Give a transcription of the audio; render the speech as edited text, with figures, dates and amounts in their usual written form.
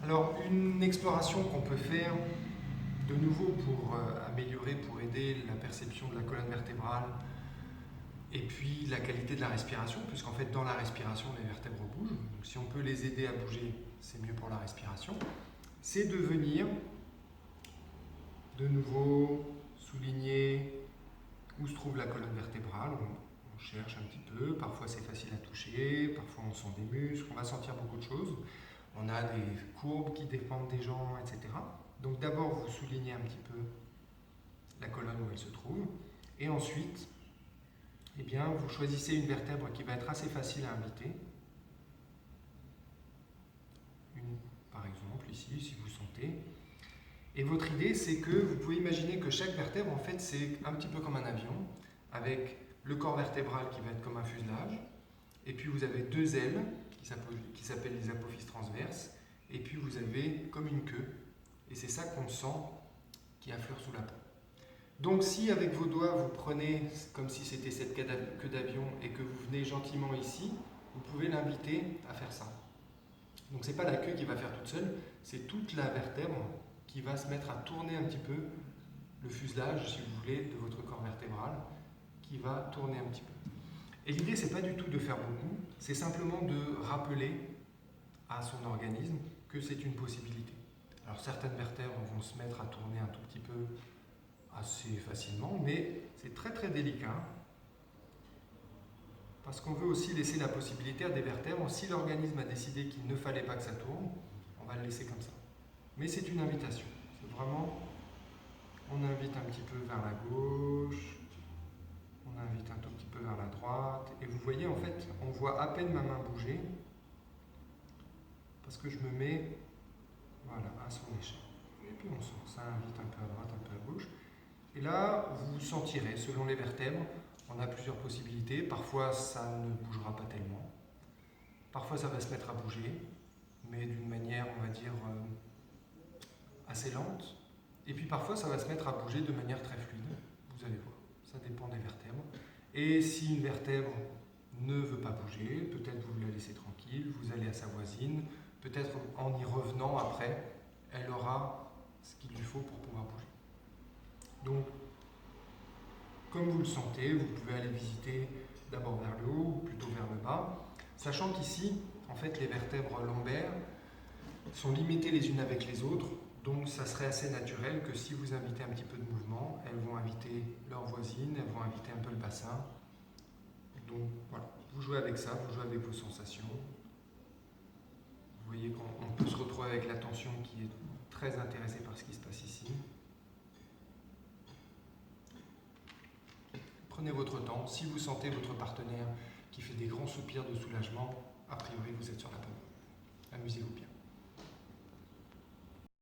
Alors, une exploration qu'on peut faire de nouveau pour améliorer, pour aider la perception de la colonne vertébrale et puis la qualité de la respiration, puisqu'en fait dans la respiration les vertèbres bougent, donc si on peut les aider à bouger, c'est mieux pour la respiration, c'est de venir de nouveau souligner où se trouve la colonne vertébrale. On cherche un petit peu, parfois c'est facile à toucher, parfois on sent des muscles, on va sentir beaucoup de choses. On a des courbes qui dépendent des gens, etc. Donc d'abord vous soulignez un petit peu la colonne où elle se trouve, et ensuite eh bien, vous choisissez une vertèbre qui va être assez facile à inviter. Une, par exemple, ici, si vous sentez. Et votre idée, c'est que vous pouvez imaginer que chaque vertèbre, en fait, c'est un petit peu comme un avion, avec le corps vertébral qui va être comme un fuselage, et puis vous avez deux ailes qui s'appellent les apophyses transverses, et puis vous avez comme une queue, et c'est ça qu'on sent qui affleure sous la peau. Donc si avec vos doigts vous prenez comme si c'était cette queue d'avion et que vous venez gentiment ici, vous pouvez l'inviter à faire ça. Donc ce n'est pas la queue qui va faire toute seule, c'est toute la vertèbre qui va se mettre à tourner un petit peu le fuselage, si vous voulez, de votre corps vertébral, qui va tourner un petit peu. Et l'idée, c'est pas du tout de faire beaucoup, c'est simplement de rappeler à son organisme que c'est une possibilité. Alors certaines vertèbres vont se mettre à tourner un tout petit peu assez facilement, mais c'est très très délicat parce qu'on veut aussi laisser la possibilité à des vertèbres. Si l'organisme a décidé qu'il ne fallait pas que ça tourne, on va le laisser comme ça. Mais c'est une invitation. C'est vraiment, on invite un petit peu vers la gauche, on invite un tout petit peu vers la droite, et vous voyez en fait, on voit à peine ma main bouger parce que je me mets voilà, à son échelle. Et puis on sent, ça invite un peu à droite, un peu à gauche. Et là, vous sentirez, selon les vertèbres, on a plusieurs possibilités. Parfois, ça ne bougera pas tellement. Parfois, ça va se mettre à bouger, mais d'une manière, on va dire, assez lente. Et puis parfois, ça va se mettre à bouger de manière très fluide. Vous allez voir, ça dépend des vertèbres. Et si une vertèbre ne veut pas bouger, peut-être vous la laissez tranquille, vous allez à sa voisine, peut-être en y revenant après, elle aura ce qu'il lui faut pour pouvoir bouger. Donc, comme vous le sentez, vous pouvez aller visiter d'abord vers le haut ou plutôt vers le bas, sachant qu'ici, en fait, les vertèbres lombaires sont limitées les unes avec les autres, donc ça serait assez naturel que si vous invitez un petit peu de mouvement, elles vont inviter leurs voisines, elles vont inviter un peu le bassin. Donc voilà, vous jouez avec ça, vous jouez avec vos sensations. Vous voyez qu'on peut se retrouver avec l'attention qui est très intéressée par ce qui se passe ici. Prenez votre temps. Si vous sentez votre partenaire qui fait des grands soupirs de soulagement, a priori vous êtes sur la bonne voie. Amusez-vous bien.